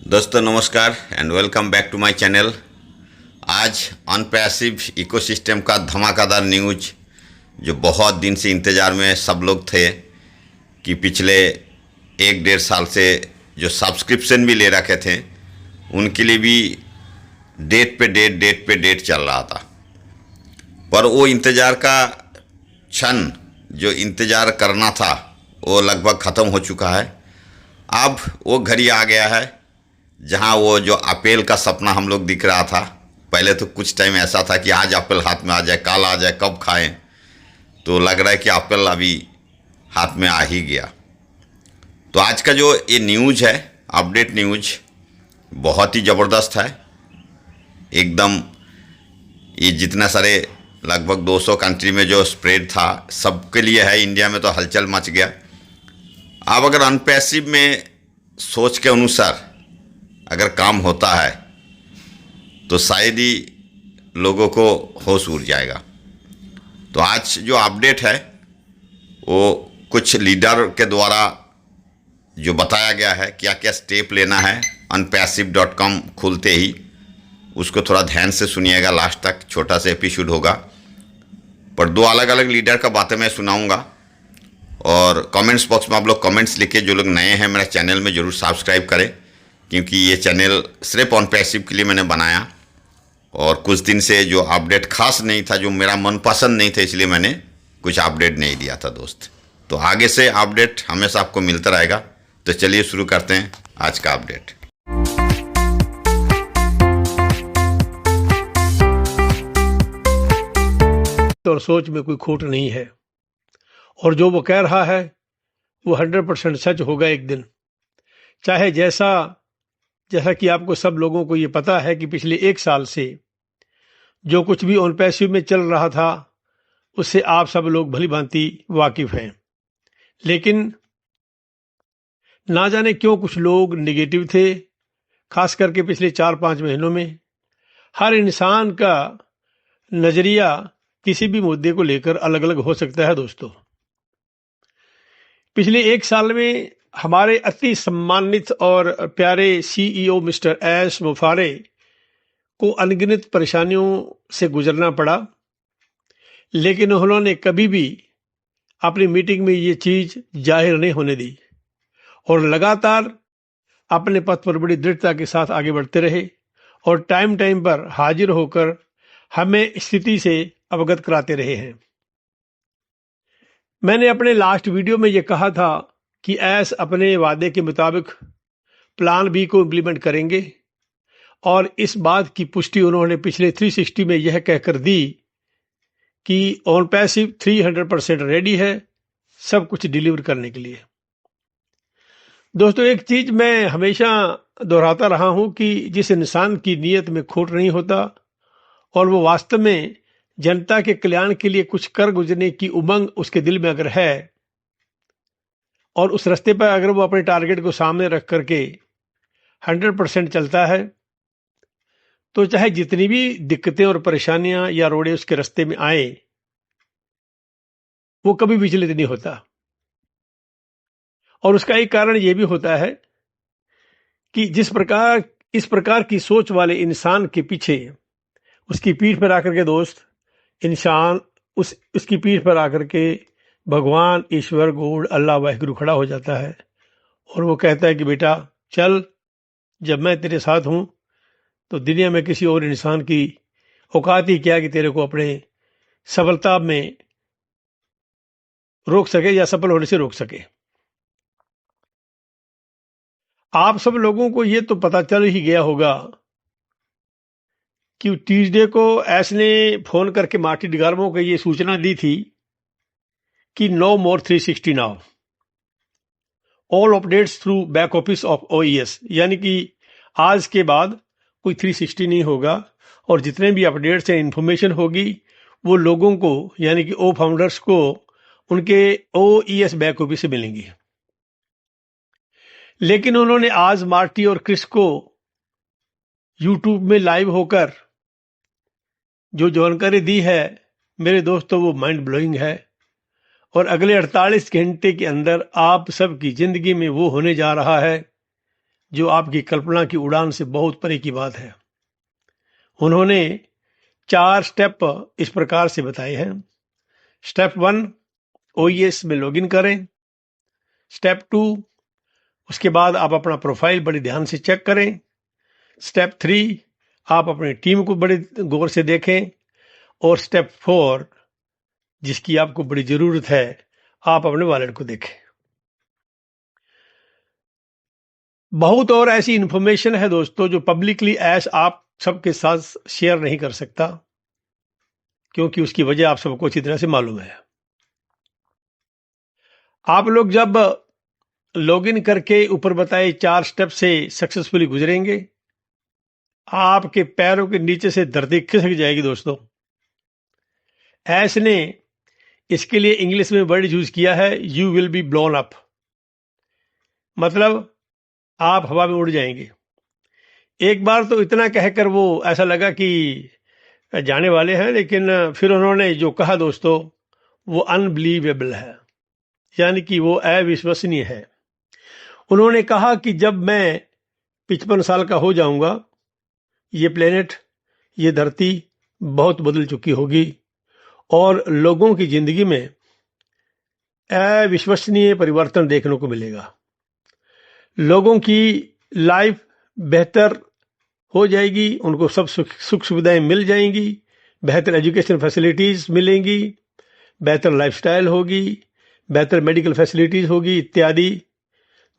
दोस्तों नमस्कार and welcome back to my channel. आज अनपैसिव इकोसिस्टम का धमाकेदार न्यूज जो बहुत दिन से इंतज़ार में सब लोग थे कि पिछले 1-1.5 साल से जो सब्सक्रिप्शन भी ले रखे थे उनके लिए भी डेट पे डेट चल रहा था, पर वो इंतज़ार का क्षण जो इंतज़ार करना था वो लगभग ख़त्म हो चुका है। अब वो घड़ी आ गया है जहाँ वो जो अपेल का सपना हम लोग दिख रहा था। पहले तो कुछ टाइम ऐसा था कि आज अपेल हाथ में आ जाए, कल आ जाए, कब खाएं, तो लग रहा है कि अपेल अभी हाथ में आ ही गया। तो आज का जो ये न्यूज़ है, अपडेट न्यूज़, बहुत ही ज़बरदस्त है एकदम। ये जितना सारे लगभग 200 कंट्री में जो स्प्रेड था सबके लिए है। इंडिया में तो हलचल मच गया। अब अगर अनपैसिव में सोच के अनुसार अगर काम होता है तो शायद ही लोगों को होश उड़ जाएगा। तो आज जो अपडेट है वो कुछ लीडर के द्वारा जो बताया गया है क्या क्या स्टेप लेना है unpassive.com खुलते ही, उसको थोड़ा ध्यान से सुनिएगा, लास्ट तक छोटा सा एपिसोड होगा। पर 2 अलग अलग लीडर का बातें मैं सुनाऊंगा और कमेंट्स बॉक्स में आप लोग कमेंट्स लिखे। जो लोग नए हैं मेरे चैनल में ज़रूर सब्सक्राइब करें, क्योंकि ये चैनल सिर्फ अनपैसिव के लिए मैंने बनाया और कुछ दिन से जो अपडेट खास नहीं था, जो मेरा मनपसंद नहीं था, इसलिए मैंने कुछ अपडेट नहीं दिया था दोस्त। तो आगे से अपडेट हमेशा आपको मिलता रहेगा। तो चलिए शुरू करते हैं आज का अपडेट। और सोच में कोई खोट नहीं है और जो वो कह रहा है वो 100% सच होगा एक दिन। चाहे जैसा कि आपको सब लोगों को ये पता है कि पिछले 1 साल से जो कुछ भी अनपैसिव में चल रहा था उससे आप सब लोग भली भांति वाकिफ हैं, लेकिन ना जाने क्यों कुछ लोग नेगेटिव थे। खास करके पिछले 4-5 महीनों में हर इंसान का नजरिया किसी भी मुद्दे को लेकर अलग अलग हो सकता है। दोस्तों, पिछले 1 साल में हमारे अति सम्मानित और प्यारे सीईओ मिस्टर एस मुफारे को अनगिनत परेशानियों से गुजरना पड़ा, लेकिन उन्होंने कभी भी अपनी मीटिंग में ये चीज जाहिर नहीं होने दी और लगातार अपने पथ पर बड़ी दृढ़ता के साथ आगे बढ़ते रहे और टाइम पर हाजिर होकर हमें स्थिति से अवगत कराते रहे हैं। मैंने अपने लास्ट वीडियो में ये कहा था कि एस अपने वादे के मुताबिक प्लान बी को इम्प्लीमेंट करेंगे और इस बात की पुष्टि उन्होंने पिछले 360 में यह कहकर दी कि अनपैसिव 300% रेडी है सब कुछ डिलीवर करने के लिए। दोस्तों, एक चीज मैं हमेशा दोहराता रहा हूं कि जिस इंसान की नीयत में खोट नहीं होता और वो वास्तव में जनता के कल्याण के लिए कुछ कर गुजरने की उमंग उसके दिल में अगर है और उस रास्ते पर अगर वो अपने टारगेट को सामने रख करके 100% चलता है, तो चाहे जितनी भी दिक्कतें और परेशानियां या रोड़े उसके रास्ते में आए वो कभी विचलित नहीं होता। और उसका एक कारण ये भी होता है कि इस प्रकार की सोच वाले इंसान के पीछे उसकी पीठ पर आकर के दोस्त इंसान उसकी पीठ पर आकर के भगवान, ईश्वर, गॉड, अल्लाह, वाहिगुरु खड़ा हो जाता है और वो कहता है कि बेटा चल, जब मैं तेरे साथ हूं तो दुनिया में किसी और इंसान की औकात ही क्या कि तेरे को अपने सफलता में रोक सके या सफल होने से रोक सके। आप सब लोगों को ये तो पता चल ही गया होगा कि ट्यूसडे को एस ने फोन करके मार्टिन डिगार्मो को ये सूचना दी थी कि no more 360 now, all updates through back office of OES, यानी कि आज के बाद कोई 360 नहीं होगा और जितने भी अपडेट्स हैं, इंफॉर्मेशन होगी वो लोगों को यानी कि ओ फाउंडर्स को उनके ओईएस बैक ऑफिस से मिलेंगी। लेकिन उन्होंने आज मार्टी और क्रिस को यूट्यूब में लाइव होकर जो जानकारी दी है मेरे दोस्तों, वो माइंड ब्लोइंग है और अगले 48 घंटे के अंदर आप सबकी जिंदगी में वो होने जा रहा है जो आपकी कल्पना की उड़ान से बहुत परे की बात है। उन्होंने 4 स्टेप इस प्रकार से बताए हैं। स्टेप 1, OES में लॉगिन करें। स्टेप 2, उसके बाद आप अपना प्रोफाइल बड़े ध्यान से चेक करें। स्टेप 3, आप अपनी टीम को बड़े गौर से देखें। और स्टेप 4, जिसकी आपको बड़ी जरूरत है, आप अपने वॉलेट को देखें। बहुत और ऐसी इंफॉर्मेशन है दोस्तों जो पब्लिकली ऐश आप सबके साथ शेयर नहीं कर सकता, क्योंकि उसकी वजह आप सबको अच्छी तरह से मालूम है। आप लोग जब लॉगिन करके ऊपर बताए 4 स्टेप से सक्सेसफुली गुजरेंगे, आपके पैरों के नीचे से धरती खिसक जाएगी दोस्तों। ऐश ने इसके लिए इंग्लिश में वर्ड यूज किया है, you will be blown up, मतलब आप हवा में उड़ जाएंगे। एक बार तो इतना कहकर वो ऐसा लगा कि जाने वाले हैं, लेकिन फिर उन्होंने जो कहा दोस्तों वो अनबिलीवेबल है, यानी कि वो अविश्वसनीय है। उन्होंने कहा कि जब मैं 55 साल का हो जाऊंगा, ये प्लेनेट, ये धरती बहुत बदल चुकी होगी और लोगों की जिंदगी में अविश्वसनीय परिवर्तन देखने को मिलेगा। लोगों की लाइफ बेहतर हो जाएगी, उनको सब सुख सुविधाएं मिल जाएंगी, बेहतर एजुकेशन फैसिलिटीज मिलेंगी, बेहतर लाइफस्टाइल होगी, बेहतर मेडिकल फैसिलिटीज होगी इत्यादि।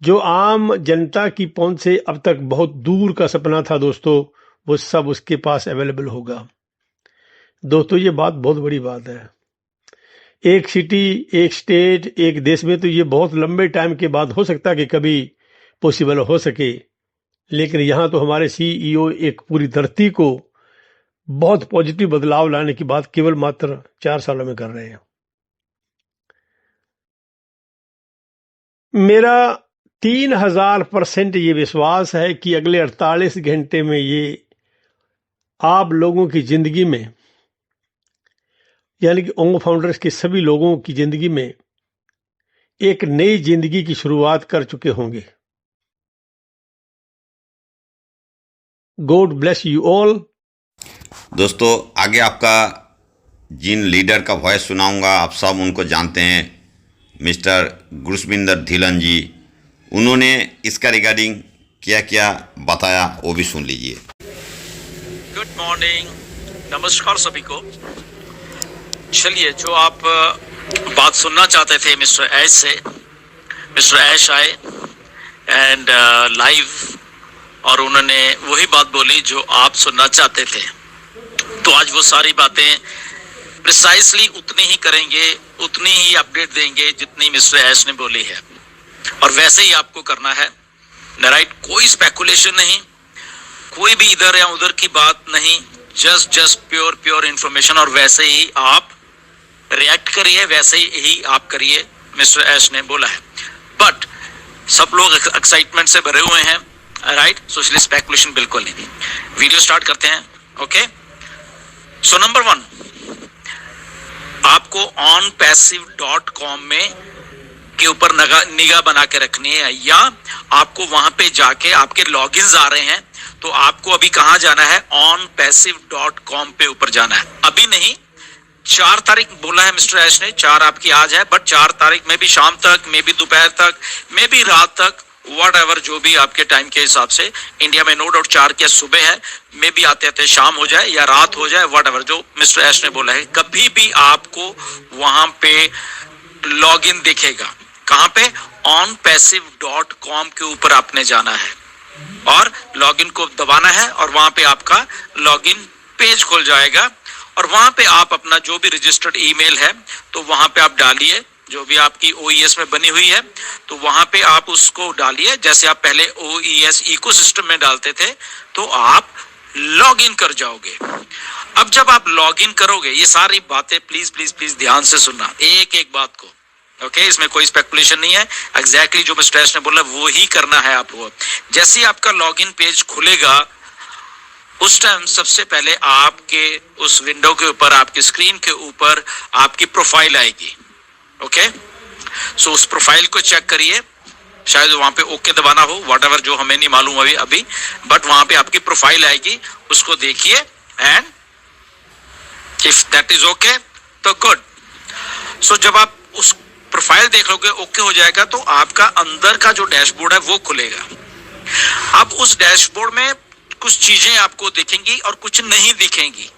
जो आम जनता की पहुंच से अब तक बहुत दूर का सपना था दोस्तों, वो सब उसके पास अवेलेबल होगा। दोस्तों ये बात बहुत बड़ी बात है। एक सिटी, एक स्टेट, एक देश में तो ये बहुत लंबे टाइम के बाद हो सकता है कि कभी पॉसिबल हो सके, लेकिन यहां तो हमारे CEO एक पूरी धरती को बहुत पॉजिटिव बदलाव लाने की बात केवल मात्र 4 सालों में कर रहे हैं। मेरा 3000% ये विश्वास है कि अगले 48 घंटे में ये आप लोगों की जिंदगी में, यानी कि ओंगो फाउंडर्स के सभी लोगों की जिंदगी में एक नई जिंदगी की शुरुआत कर चुके होंगे। God bless you all. दोस्तों आगे आपका जिन लीडर का वॉइस सुनाऊंगा, आप सब उनको जानते हैं, मिस्टर गुरविंदर धीलन जी। उन्होंने इसका रिगार्डिंग क्या क्या बताया वो भी सुन लीजिए। गुड मॉर्निंग, नमस्कार सभी को। चलिए, जो आप बात सुनना चाहते थे मिस्टर ऐश से, मिस्टर ऐश आए एंड लाइव, और उन्होंने वही बात बोली जो आप सुनना चाहते थे। तो आज वो सारी बातें प्रिसाइसली उतनी ही करेंगे, उतनी ही अपडेट देंगे जितनी मिस्टर ऐश ने बोली है, और वैसे ही आपको करना है, राइट। कोई स्पेकुलेशन नहीं, कोई भी इधर या उधर की बात नहीं, जस्ट प्योर इंफॉर्मेशन, और वैसे ही आप रिएक्ट करिए, वैसे ही आप करिए, मिस्टर ऐश ने बोला है। बट सब लोग एक्साइटमेंट से भरे हुए हैं, राइट, सो इसलिए स्पेकुलेशन बिल्कुल नहीं। वीडियो स्टार्ट करते हैं, ओके। सो नंबर 1, आपको onpassive.com में के ऊपर निगाह बना के रखनी है, या आपको वहां पे जाके आपके लॉगिन्स आ रहे हैं, तो आपको अभी कहां जाना है, onpassive.com पे ऊपर जाना है। अभी नहीं, 4 तारीख बोला है मिस्टर ऐश ने, 4 आपकी आज है, बट 4 तारीख में भी शाम तक, मे भी दोपहर तक, मे भी रात तक, व्हाटएवर, जो भी आपके टाइम के हिसाब से। इंडिया में नो डाउट 4 की सुबह है, मे भी आते आते शाम हो जाए या रात हो जाए, व्हाटएवर, जो मिस्टर ऐश ने बोला है। कभी भी आपको वहां पे लॉगिन दिखेगा, कहां पे, onpassive.com के ऊपर आपने जाना है और लॉगिन को दबाना है, और वहां पे आपका लॉगिन पेज खुल जाएगा, और वहां पे आप अपना जो भी रजिस्टर्ड ईमेल है तो वहां पे आप डालिए, जो भी आपकी OES में बनी हुई है तो वहां पे आप उसको डालिए, जैसे आप पहले OES इकोसिस्टम में डालते थे, तो आप लॉगिन कर जाओगे। अब जब आप लॉगिन करोगे, ये सारी बातें प्लीज ध्यान से सुनना, एक एक बात को, ओके। इसमें कोई स्पेकुलेशन नहीं है, एग्जैक्टली जो मिस्टर ऐश ने बोला वो ही करना है आपको। जैसे ही आपका लॉगिन पेज खुलेगा, उस टाइम सबसे पहले आपके उस विंडो के ऊपर, आपकी स्क्रीन के ऊपर आपकी प्रोफाइल आएगी, ओके। सो उस प्रोफाइल को चेक करिए, शायद वहां पे ओके दबाना हो, व्हाटएवर, जो हमें नहीं मालूम अभी, बट वहां पे आपकी प्रोफाइल आएगी, उसको देखिए and if that is okay तो गुड। सो जब आप उस प्रोफाइल देख लोगे, ओके हो जाएगा, तो आपका अंदर का जो डैशबोर्ड है वो खुलेगा। अब उस डैशबोर्ड में कुछ चीजें आपको दिखेंगी और कुछ नहीं दिखेंगी।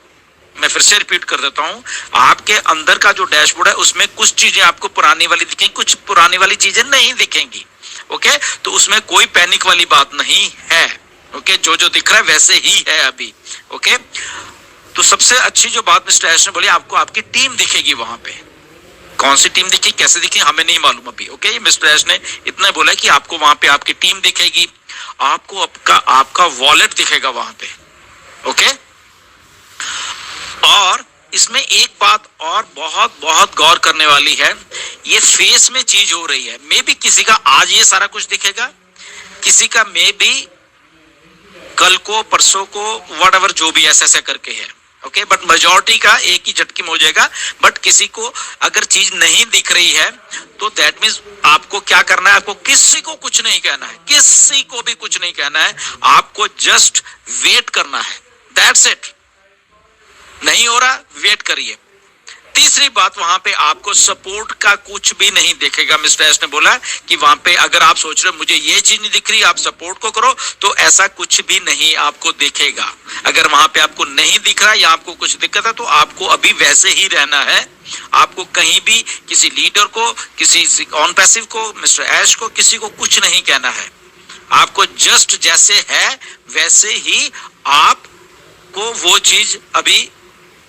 मैं फिर से रिपीट कर देता हूं, आपके अंदर का जो डैशबोर्ड है उसमें कुछ चीजें आपको पुरानी वाली दिखेंगी, कुछ पुरानी वाली चीजें नहीं दिखेंगी। ओके, तो उसमें कोई पैनिक वाली बात नहीं है। ओके, जो जो दिख रहा है वैसे ही है अभी। ओके, तो सबसे अच्छी जो बात मिस्टर ऐश ने बोली, आपको आपकी टीम दिखेगी वहां पे। कौन सी टीम दिखेगी, कैसे दिखेगी, हमें नहीं मालूम अभी। ओके, मिस्टर ऐश ने इतना बोला कि आपको वहां पे आपकी टीम दिखेगी, आपको आपका वॉलेट दिखेगा वहां पे। ओके, और इसमें एक बात और बहुत बहुत गौर करने वाली है, ये फेस में चीज हो रही है। मे बी किसी का आज ये सारा कुछ दिखेगा, किसी का मे बी कल को, परसों को, व्हाटएवर, जो भी ऐसा करके है। ओके, बट मेजॉरिटी का एक ही झटके में हो जाएगा। बट किसी को अगर चीज नहीं दिख रही है तो दैट मीन्स आपको क्या करना है, आपको किसी को कुछ नहीं कहना है, किसी को भी कुछ नहीं कहना है, आपको जस्ट वेट करना है, दैट्स इट। नहीं हो रहा, वेट करिए। तीसरी बात, वहां पे आपको सपोर्ट का कुछ भी नहीं दिखेगा। मिस्टर एस ने बोला कि वहां पे अगर आप सोच रहे हो मुझे ये चीज नहीं दिख रही, आप सपोर्ट को करो, तो ऐसा कुछ भी नहीं आपको दिखेगा। अगर वहां पे आपको नहीं दिख रहा या आपको कुछ दिक्कत है तो आपको अभी वैसे ही रहना है। आपको कहीं भी किसी लीडर को, किसी ऑन पैसिव को, मिस्टर एश को, किसी को कुछ नहीं कहना है। आपको जस्ट जैसे है वैसे ही आपको वो चीज अभी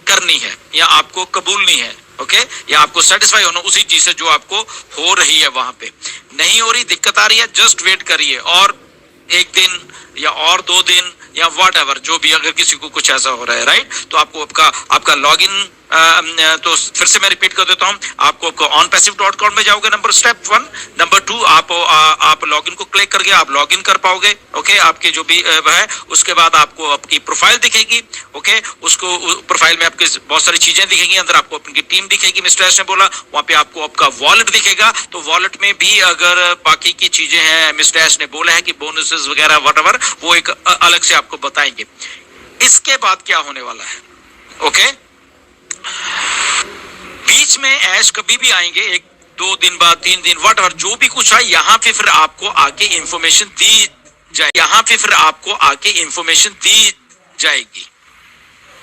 करनी है या आपको कबूलनी है। ओके, या आपको सेटिस्फाई होना उसी चीज से जो आपको हो रही है। वहां पे नहीं हो रही, दिक्कत आ रही है, जस्ट वेट करिए, और एक दिन या और 2 दिन या व्हाटएवर, जो भी, अगर किसी को कुछ ऐसा हो रहा है, राइट, तो आपको आपका लॉगिन, तो फिर से मैं रिपीट कर देता हूं, आपको onpassive.com में जाओगे, नंबर स्टेप 1। नंबर 2, आप लॉगिन को क्लिक करके आप लॉगिन कर पाओगे। ओके, आपके जो भी है, उसके बाद आपको आपकी प्रोफाइल दिखेगी। ओके, उसको प्रोफाइल में आपकी बहुत सारी चीजें दिखेंगी, अंदर आपको अपनी टीम दिखेगी। मिस्टर एस ने बोला वहां पे आपको आपका वॉलेट दिखेगा, तो वॉलेट में भी अगर बाकी की चीजें हैं, मिस्टर एस ने बोला है कि बोनसेस वगैरह व्हाटएवर, वो एक अलग से आपको बताएंगे। इसके बाद क्या होने वाला है, ओके, बीच में ऐश कभी भी आएंगे, 1-2 दिन बाद, 3 दिन, व्हाटएवर, जो भी कुछ है, यहाँ पे फिर आपको आके इंफॉर्मेशन दी जाए, यहाँ पे फिर आपको आके इंफॉर्मेशन दी जाएगी।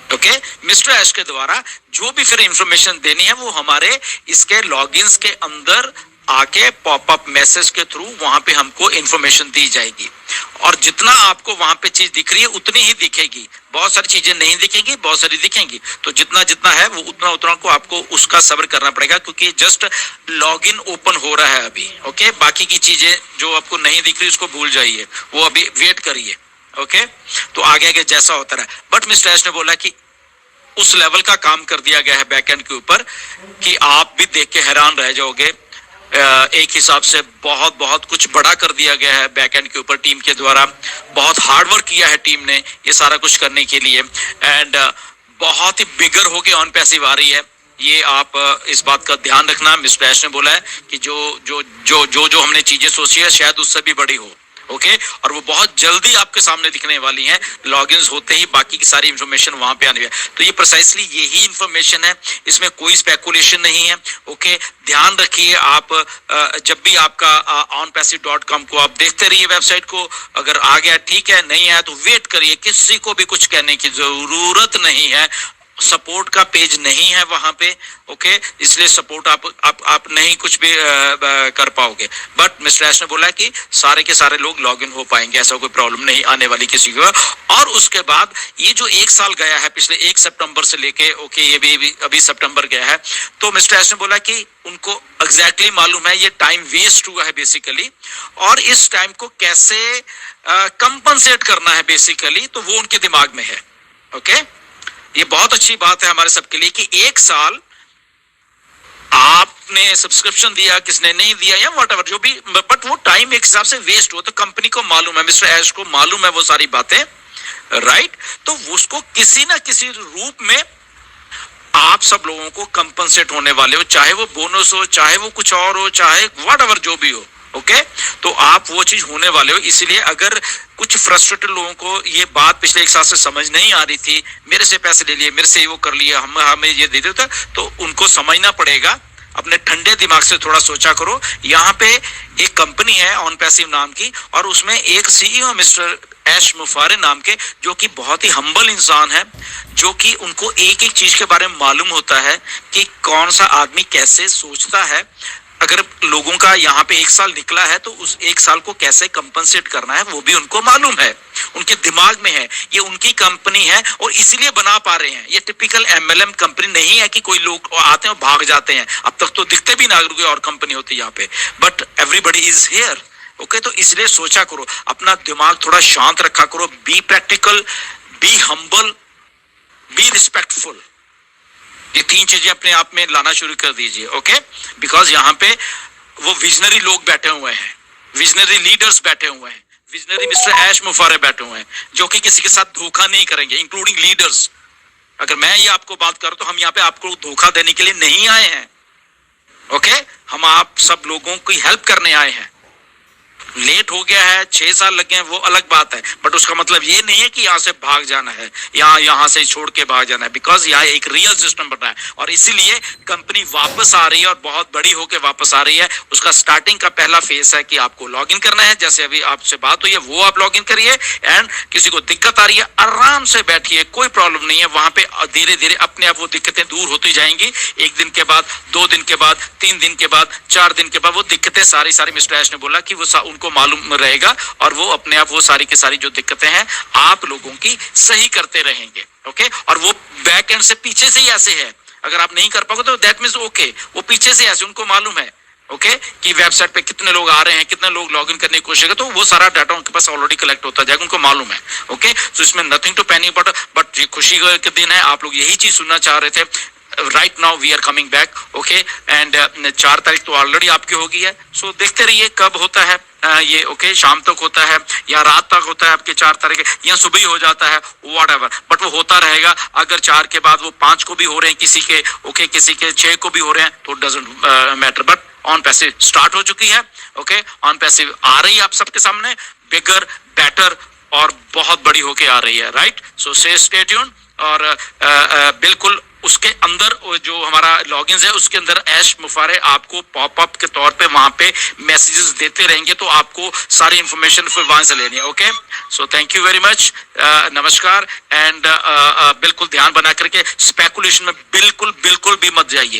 ओके, मिस्टर ऐश के द्वारा जो भी फिर इंफॉर्मेशन देनी है वो हमारे इसके लॉगिन्स के अंदर आके पॉपअप मैसेज के थ्रू वहां पे हमको इंफॉर्मेशन दी जाएगी। और जितना आपको वहां पे चीज दिख रही है उतनी ही दिखेगी। बहुत सारी चीजें नहीं दिखेंगी, बहुत सारी दिखेंगी। तो जितना जितना है वो उतना उतना को आपको उसका सब्र करना पड़ेगा, क्योंकि जस्ट लॉगिन ओपन हो रहा है अभी। ओके, बाकी की चीजें जो आपको नहीं दिख रही उसको भूल जाइए, वो अभी वेट करिए। ओके, तो आगे आगे जैसा होता रहा। बट मिस्टर एश ने बोला कि उस लेवल का काम कर दिया गया है बैकएंड के ऊपर कि आप भी देख के हैरान रह जाओगे। एक हिसाब से बहुत बहुत कुछ बड़ा कर दिया गया है बैकएंड के ऊपर टीम के द्वारा। बहुत हार्डवर्क किया है टीम ने ये सारा कुछ करने के लिए, एंड बहुत ही बिगर होके ऑन पैसिव आ रही है। ये आप इस बात का ध्यान रखना। मिस्टर ऐश ने बोला है कि जो हमने चीजें सोची है शायद उससे भी बड़ी हो। ओके, और वो बहुत जल्दी आपके सामने दिखने वाली हैं। लॉगिन्स होते ही बाकी की सारी इंफॉर्मेशन वहां पे आने वाली है। तो ये प्रिसाइसली यही इंफॉर्मेशन है, इसमें कोई स्पेकुलेशन नहीं है। ओके, ध्यान रखिए आप जब भी आपका onpassive.com को आप देखते रहिए वेबसाइट को। अगर आ गया ठीक है, नहीं आया तो वेट करिए, किसी को भी कुछ कहने की जरूरत नहीं है। सपोर्ट का पेज नहीं है वहां पे। ओके, इसलिए सपोर्ट आप नहीं कुछ भी कर पाओगे। बट मिस्टर ऐश ने बोला कि सारे के सारे लोग लॉगिन हो पाएंगे, ऐसा कोई प्रॉब्लम नहीं आने वाली किसी को। और उसके बाद ये जो 1 साल गया है पिछले 1 सितंबर से लेके, ओके, ये भी अभी सितंबर गया है, तो मिस्टर ऐश ने बोला कि उनको एग्जैक्टली मालूम है ये टाइम वेस्ट हुआ है बेसिकली, और इस टाइम को कैसे कंपनसेट करना है बेसिकली, तो वो उनके दिमाग में है। ओके, ये बहुत अच्छी बात है हमारे सबके लिए कि 1 साल आपने सब्सक्रिप्शन दिया, किसने नहीं दिया या व्हाटएवर जो भी, बट वो टाइम एक हिसाब से वेस्ट हुआ। तो कंपनी को मालूम है, मिस्टर ऐश को मालूम है वो सारी बातें, राइट। तो उसको किसी ना किसी रूप में आप सब लोगों को कंपनसेट होने वाले हो, चाहे वो बोनस हो, चाहे वो कुछ और हो, चाहे व्हाटएवर जो भी हो। ओके, तो आप वो चीज होने वाले हो। इसलिए अगर कुछ फ्रस्ट्रेटेड लोगों को ये बात पिछले एक साल से समझ नहीं आ रही थी, मेरे से पैसे ले लिए, मेरे से वो कर लिया, हमें ये दे देता, तो उनको समझना पड़ेगा। अपने ठंडे दिमाग से थोड़ा सोचा करो। यहाँ पे एक कंपनी है ऑन पैसिव नाम की, और उसमें एक सीईओ मिस्टर ऐश मुफारे नाम के, जो कि बहुत ही हम्बल इंसान है, जो कि उनको एक एक चीज के बारे में मालूम होता है कि कौन सा आदमी कैसे सोचता है। अगर लोगों का यहाँ पे एक साल निकला है तो उस एक साल को कैसे कंपनसेट करना है वो भी उनको मालूम है, उनके दिमाग में है। ये उनकी कंपनी है और इसीलिए बना पा रहे हैं। ये टिपिकल एमएलएम कंपनी नहीं है कि कोई लोग आते हैं और भाग जाते हैं। अब तक तो दिखते भी ना कोई और कंपनी होती यहाँ पे, but everybody is here. Okay, तो इसलिए सोचा करो, अपना दिमाग थोड़ा शांत रखा करो, be practical, be humble, be respectful. ये तीन चीजें अपने आप में लाना शुरू कर दीजिए। ओके, बिकॉज यहाँ पे वो विजनरी लोग बैठे हुए हैं, विजनरी लीडर्स बैठे हुए हैं, विजनरी मिस्टर ऐश मुफारे बैठे हुए हैं, जो कि किसी के साथ धोखा नहीं करेंगे, इंक्लूडिंग लीडर्स। अगर मैं ये आपको बात करूं तो हम यहाँ पे आपको धोखा देने के लिए नहीं आए हैं। ओके, हम आप सब लोगों की हेल्प करने आए हैं। लेट हो गया है, 6 साल लगे हैं, वो अलग बात है, बट उसका मतलब ये नहीं है कि यहाँ से भाग जाना है, यहाँ से छोड़ के भाग जाना है। बिकॉज यहाँ एक रियल सिस्टम बना है और इसीलिए कंपनी वापस आ रही है और बहुत बड़ी होके वापस आ रही है। उसका स्टार्टिंग का पहला फेस है कि आपको लॉग इन करना है, जैसे अभी आपसे बात हुई है वो आप लॉग इन करिए। एंड किसी को दिक्कत आ रही है, आराम से बैठिए, कोई प्रॉब्लम नहीं है। वहां पे धीरे धीरे अपने आप वो दिक्कतें दूर होती जाएंगी। 1 दिन के बाद, 2 दिन के बाद, 3 दिन के बाद, 4 दिन के बाद वो दिक्कतें सारी मिस्टर ऐश ने बोला कि वो उनको मालूम रहेगा और वो अपने आप वो सारी की सारी जो दिक्कतें हैं आप लोगों की सही करते रहेंगे। ओके, और वो बैक एंड से पीछे से ही ऐसे है, अगर आप नहीं कर पाओगे तो दैट मींस ओके, वो पीछे से ऐसे उनको मालूम है। ओके, कि वेबसाइट पे कितने लोग आ रहे हैं, कितने लोग लॉगिन करने की कोशिश करें, तो वो सारा डाटा उनके पास ऑलरेडी कलेक्ट होता जाएगा, उनको मालूम है। ओके, तो इसमें nothing to panic about, but ये खुशी के दिन है, आप लोग यही चीज सुनना चाह रहे थे। Right now we are coming back. Okay, and 4 तारीख तो ऑलरेडी आपकी हो गई है, सो देखते रहिए कब होता है ये। ओके, शाम तक होता है या रात तक होता है आपके 4 तारीख, या सुबह ही हो जाता है, वॉट एवर, बट वो होता रहेगा। अगर 4 के बाद वो 5 को भी हो रहे हैं किसी के, ओके, किसी के 6 को भी हो रहे हैं, तो doesn't matter. But on passive start हो चुकी है। ओके, ऑन पैसिव आ रही है आप सबके सामने, बिगर, बेटर और बहुत बड़ी होके आ रही है। Right, so stay tuned. और बिल्कुल उसके अंदर जो हमारा लॉगिन है उसके अंदर ऐश मुफारे आपको पॉपअप के तौर पे वहां पे मैसेजेस देते रहेंगे, तो आपको सारी इंफॉर्मेशन फिर वहां से लेनी है। Okay, so thank you very much, नमस्कार। एंड बिल्कुल ध्यान बना करके स्पेकुलेशन में बिल्कुल भी मत जाइए।